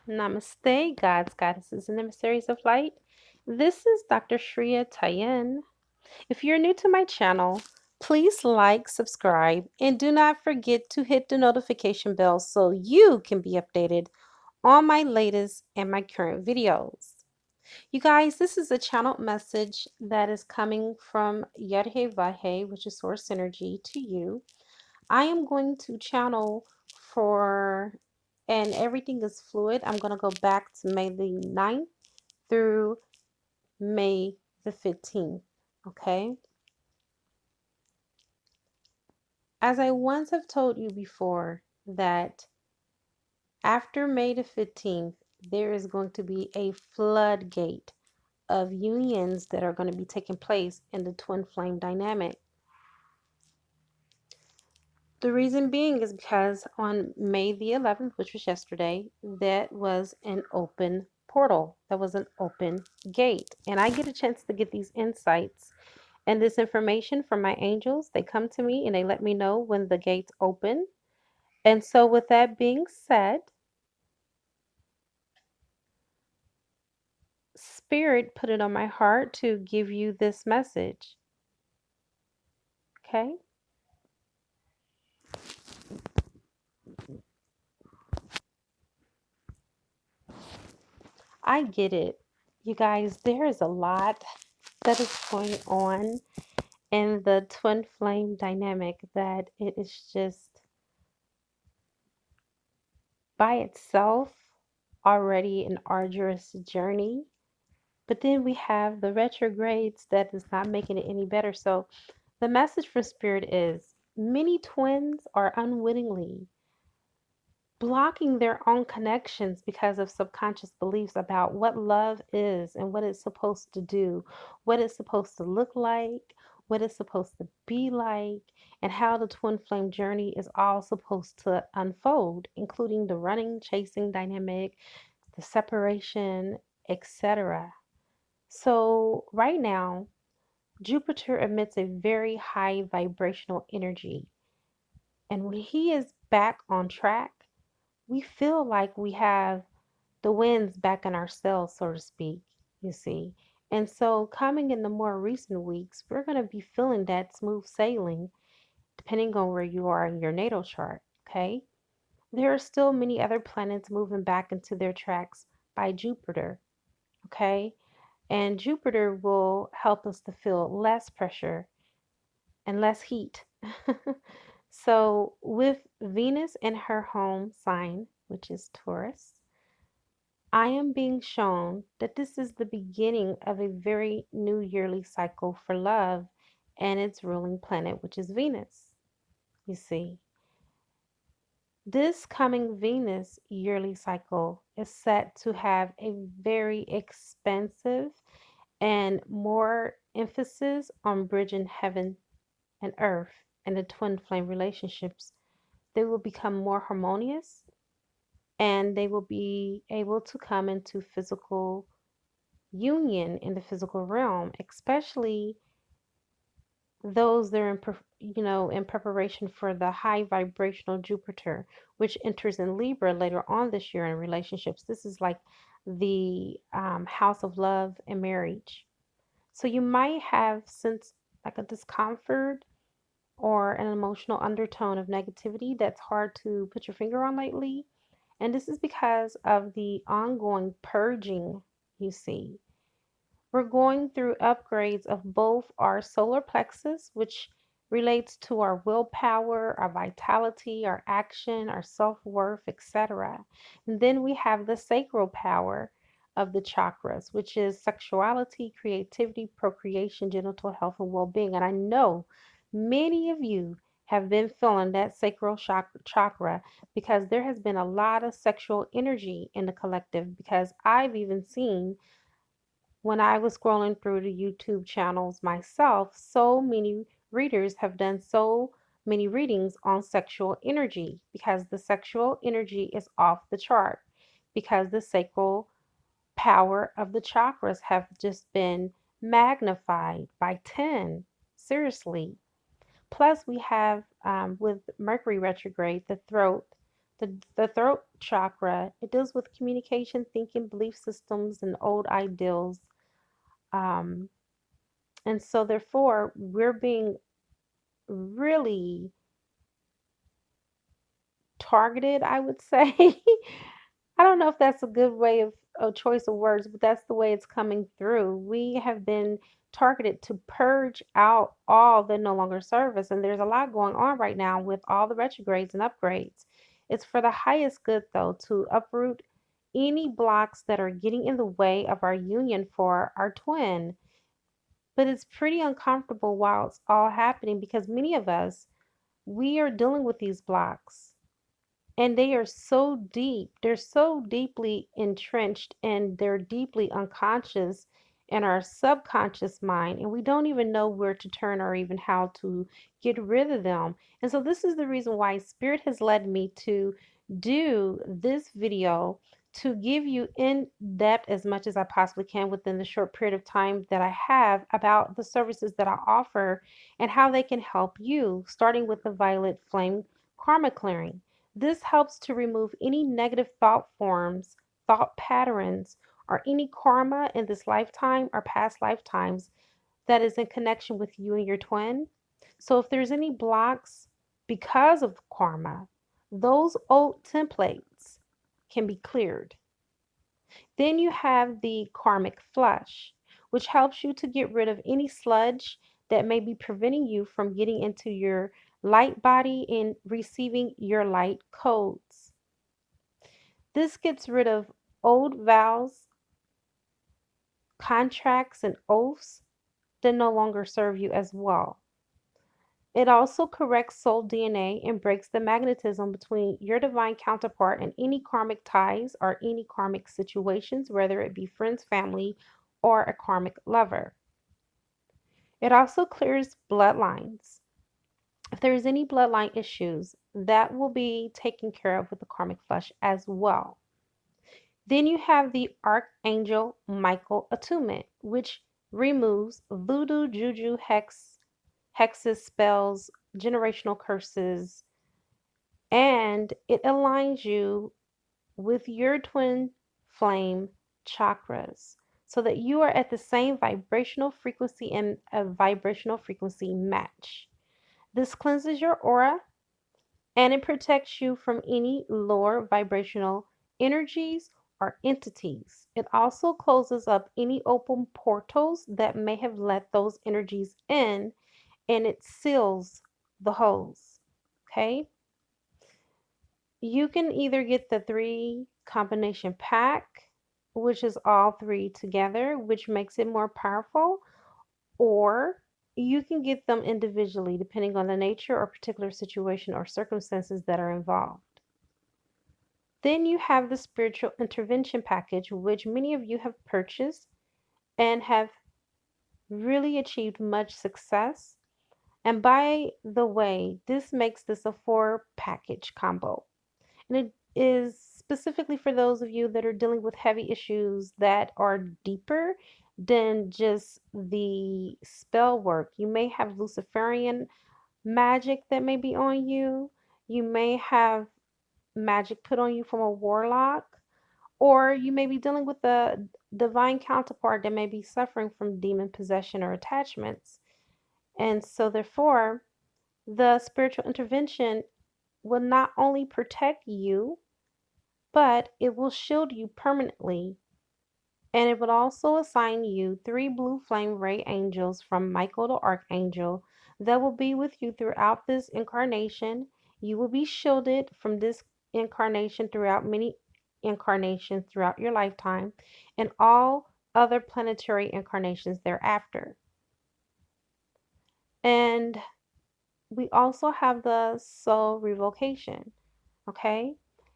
Namaste, gods, goddesses, and emissaries of light. This is Dr. Shreya Tayen. If you're new to my channel, please like, subscribe, and do not forget to hit the notification bell so you can be updated on my latest and my current videos. You guys, this is a channeled message that is coming from Yadhe Vahe, which is Source Energy, to you. I am going to channel for, and everything is fluid. I'm going to go back to May the 9th through May the 15th. Okay. As I once have told you before, that after May the 15th, there is going to be a floodgate of unions that are going to be taking place in the twin flame dynamic. The reason being is because on May the 11th, which was yesterday, that was an open portal. That was an open gate. And I get a chance to get these insights and this information from my angels. They come to me and they let me know when the gates open. And so with that being said, Spirit put it on my heart to give you this message. Okay? I get it. You guys, there is a lot that is going on in the twin flame dynamic that it is just by itself already an arduous journey. But then we have the retrogrades that is not making it any better. So the message from Spirit is many twins are unwittingly blocking their own connections because of subconscious beliefs about what love is and what it's supposed to do, what it's supposed to look like, what it's supposed to be like, and how the twin flame journey is all supposed to unfold, including the running, chasing dynamic, the separation, etc. So, right now, Jupiter emits a very high vibrational energy. And when he is back on track, we feel like we have the winds back in our sails, so to speak, you see. And so, coming in the more recent weeks, we're going to be feeling that smooth sailing, depending on where you are in your natal chart, okay? There are still many other planets moving back into their tracks by Jupiter, okay? And Jupiter will help us to feel less pressure and less heat. So, with Venus in her home sign, which is Taurus, I am being shown that this is the beginning of a very new yearly cycle for love and its ruling planet, which is Venus. You see, this coming Venus yearly cycle is set to have a very expansive and more emphasis on bridging heaven and earth and the twin flame relationships. They will become more harmonious and they will be able to come into physical union in the physical realm, especially those that are in preparation for the high vibrational Jupiter, which enters in Libra later on this year in relationships. This is like the house of love and marriage. So you might have sensed like a discomfort or an emotional undertone of negativity that's hard to put your finger on lately. And this is because of the ongoing purging, you see. We're going through upgrades of both our solar plexus, which relates to our willpower, our vitality, our action, our self-worth, etc. And then we have the sacral power of the chakras, which is sexuality, creativity, procreation, genital health, and well-being. And I know many of you have been feeling that sacral chakra because there has been a lot of sexual energy in the collective, because I've even seen when I was scrolling through the YouTube channels myself, so many readers have done so many readings on sexual energy because the sexual energy is off the chart, because the sacral power of the chakras have just been magnified by 10. Seriously. Plus, we have with Mercury retrograde, the throat, The throat chakra, it deals with communication, thinking, belief systems, and old ideals. Um, and so, therefore, we're being really targeted, I would say. I don't know if that's a good way of a choice of words, but that's the way it's coming through. We have been targeted to purge out all that no longer serve us. And there's a lot going on right now with all the retrogrades and upgrades. It's for the highest good, though, to uproot any blocks that are getting in the way of our union for our twin. But it's pretty uncomfortable while it's all happening because many of us, we are dealing with these blocks and they are so deep, they're so deeply entrenched and they're deeply unconscious in our subconscious mind, and we don't even know where to turn or even how to get rid of them. And so this is the reason why Spirit has led me to do this video, to give you in depth as much as I possibly can within the short period of time that I have about the services that I offer and how they can help you, starting with the violet flame karma clearing. This helps to remove any negative thought forms, thought patterns, or any karma in this lifetime or past lifetimes that is in connection with you and your twin. So if there's any blocks because of karma, those old templates can be cleared. Then you have the karmic flush, which helps you to get rid of any sludge that may be preventing you from getting into your light body and receiving your light codes. This gets rid of old vows, contracts, and oaths that no longer serve you as well. It also corrects soul DNA and breaks the magnetism between your divine counterpart and any karmic ties or any karmic situations, whether it be friends, family, or a karmic lover. It also clears bloodlines. If there's any bloodline issues, that will be taken care of with the karmic flush as well. Then you have the Archangel Michael attunement, which removes voodoo, juju, hexes, spells, generational curses, and it aligns you with your twin flame chakras so that you are at the same vibrational frequency and a vibrational frequency match. This cleanses your aura and it protects you from any lower vibrational energies or entities. It also closes up any open portals that may have let those energies in, and it seals the holes. Okay? You can either get the 3 combination pack, which is all 3 together, which makes it more powerful, or you can get them individually depending on the nature or particular situation or circumstances that are involved. Then you have the spiritual intervention package, which many of you have purchased and have really achieved much success. And by the way, this makes this a 4 package combo. And it is specifically for those of you that are dealing with heavy issues that are deeper than just the spell work. You may have Luciferian magic that may be on you. You may have magic put on you from a warlock, or you may be dealing with a divine counterpart that may be suffering from demon possession or attachments. And so, therefore, the spiritual intervention will not only protect you, but it will shield you permanently. And it will also assign you 3 blue flame ray angels from Michael the Archangel that will be with you throughout this incarnation. You will be shielded from this incarnation throughout many incarnations throughout your lifetime and all other planetary incarnations thereafter. And we also have the soul revocation. Okay?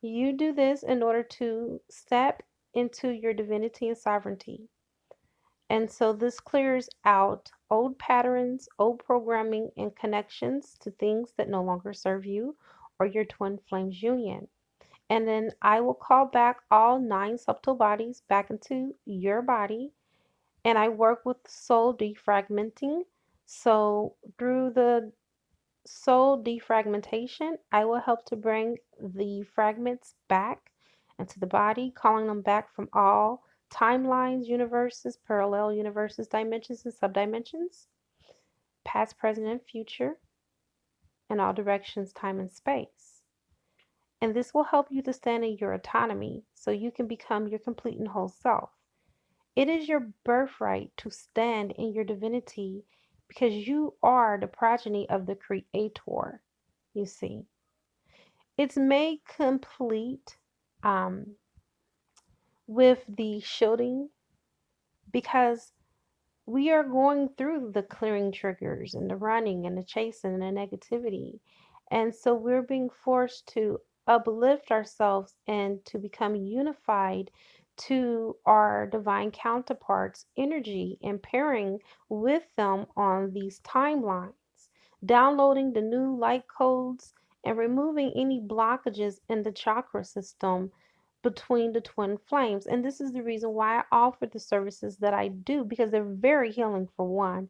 You do this in order to step into your divinity and sovereignty. And so this clears out old patterns, old programming, and connections to things that no longer serve you or your twin flames union. And then I will call back all 9 subtle bodies back into your body. And I work with soul defragmenting. So through the soul defragmentation, I will help to bring the fragments back into the body, calling them back from all timelines, universes, parallel universes, dimensions, and subdimensions, past, present, and future, in all directions, time, and space. And this will help you to stand in your autonomy so you can become your complete and whole self. It is your birthright to stand in your divinity because you are the progeny of the Creator. You see, it's made complete um, with the shielding because we are going through the clearing triggers and the running and the chasing and the negativity. And so we're being forced to uplift ourselves and to become unified to our divine counterparts' energy and pairing with them on these timelines, downloading the new light codes and removing any blockages in the chakra system between the twin flames. And this is the reason why I offer the services that I do because they're very healing for one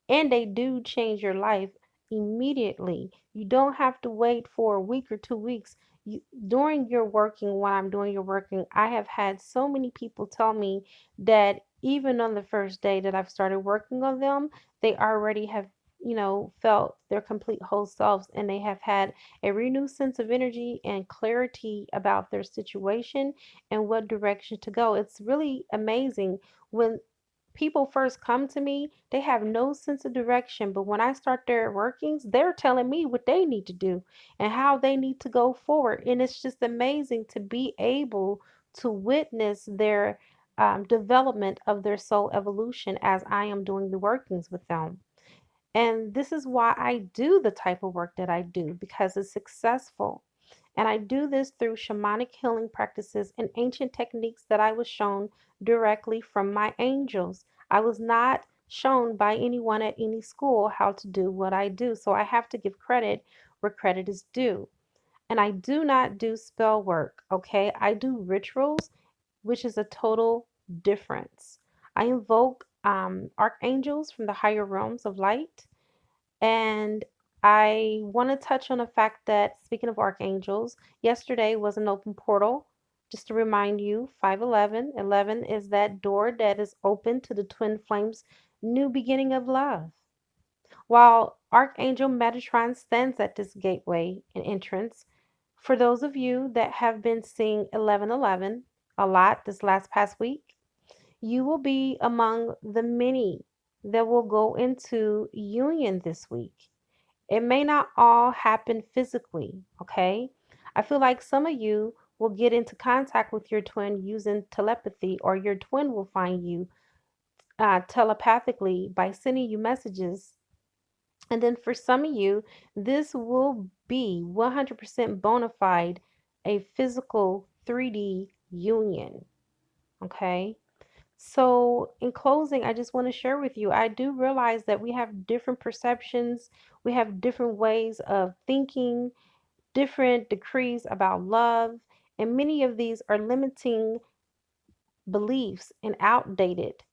and they do change your life immediately. You don't have to wait for a week or 2 weeks. During your working, when I'm doing your working, I have had so many people tell me that even on the first day that I've started working on them, they already have, felt their complete whole selves and they have had a renewed sense of energy and clarity about their situation and what direction to go. It's really amazing when people first come to me, they have no sense of direction. But when I start their workings, they're telling me what they need to do and how they need to go forward. And it's just amazing to be able to witness their development of their soul evolution as I am doing the workings with them. And this is why I do the type of work that I do because it's successful. And I do this through shamanic healing practices and ancient techniques that I was shown directly from my angels. I was not shown by anyone at any school how to do what I do. So I have to give credit where credit is due. And I do not do spell work, okay? I do rituals, which is a total difference. I invoke archangels from the higher realms of light. And I want to touch on the fact that, speaking of archangels, yesterday was an open portal. Just to remind you, 511, 11 is that door that is open to the twin flames' new beginning of love. While Archangel Metatron stands at this gateway and entrance, for those of you that have been seeing 1111 a lot this last past week, you will be among the many that will go into union this week. It may not all happen physically, okay? I feel like some of you will get into contact with your twin using telepathy, or your twin will find you telepathically by sending you messages. And then for some of you, this will be 100% bona fide a physical 3D union, okay? So, in closing, I just want to share with you I do realize that we have different perceptions, we have different ways of thinking, different decrees about love, and many of these are limiting beliefs and outdated.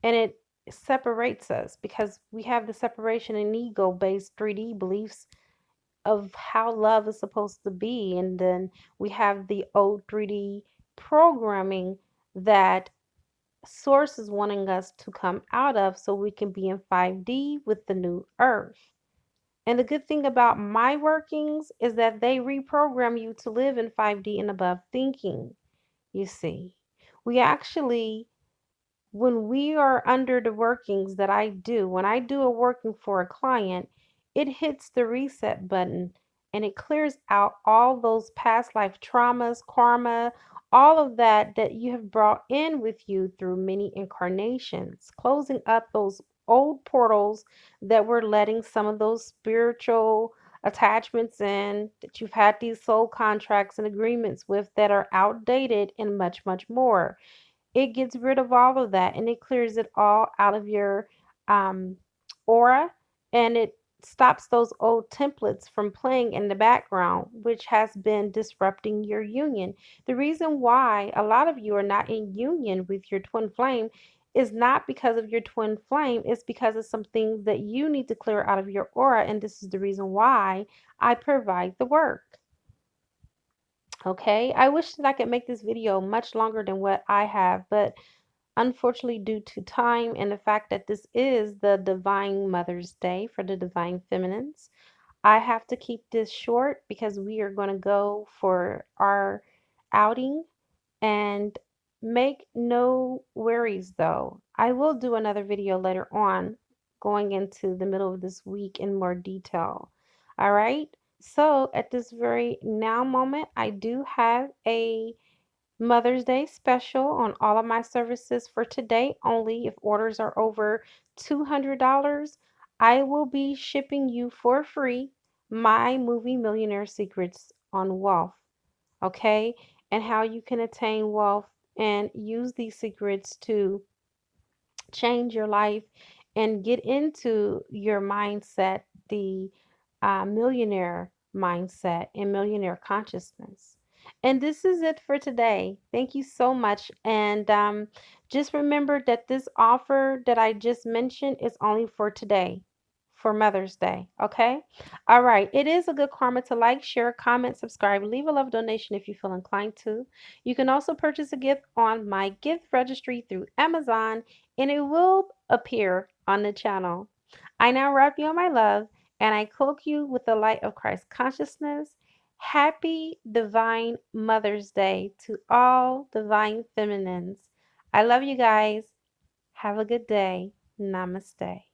And it separates us because we have the separation and ego based 3D beliefs of how love is supposed to be. And then we have the old 3D programming that source is wanting us to come out of so we can be in 5D with the new earth. And the good thing about my workings is that they reprogram you to live in 5D and above thinking. You see, we actually, when we are under the workings that I do, when I do a working for a client, it hits the reset button and it clears out all those past life traumas, karma, all of that that you have brought in with you through many incarnations, closing up those old portals that were letting some of those spiritual attachments in that you've had these soul contracts and agreements with that are outdated and much, much more. It gets rid of all of that and it clears it all out of your um, aura, and it stops those old templates from playing in the background, which has been disrupting your union. The reason why a lot of you are not in union with your twin flame is not because of your twin flame, it's because of some things that you need to clear out of your aura. And this is the reason why I provide the work. Okay, I wish that I could make this video much longer than what I have, but unfortunately, due to time and the fact that this is the Divine Mother's Day for the Divine Feminines, I have to keep this short because we are going to go for our outing. And make no worries though, I will do another video later on going into the middle of this week in more detail. All right. So at this very now moment, I do have a Mother's Day special on all of my services for today only. If orders are over $200, I will be shipping you for free my movie Millionaire Secrets on wealth, okay? And how you can attain wealth and use these secrets to change your life and get into your mindset, the millionaire mindset and millionaire consciousness. And this is it for today. Thank you so much. And just remember that this offer that I just mentioned is only for today, for Mother's Day. Okay. All right. It is a good karma to like, share, comment, subscribe, leave a love donation if you feel inclined to. You can also purchase a gift on my gift registry through Amazon, and it will appear on the channel. I now wrap you in my love, and I cloak you with the light of Christ consciousness. Happy Divine Mother's Day to all Divine Feminines. I love you guys. Have a good day. Namaste.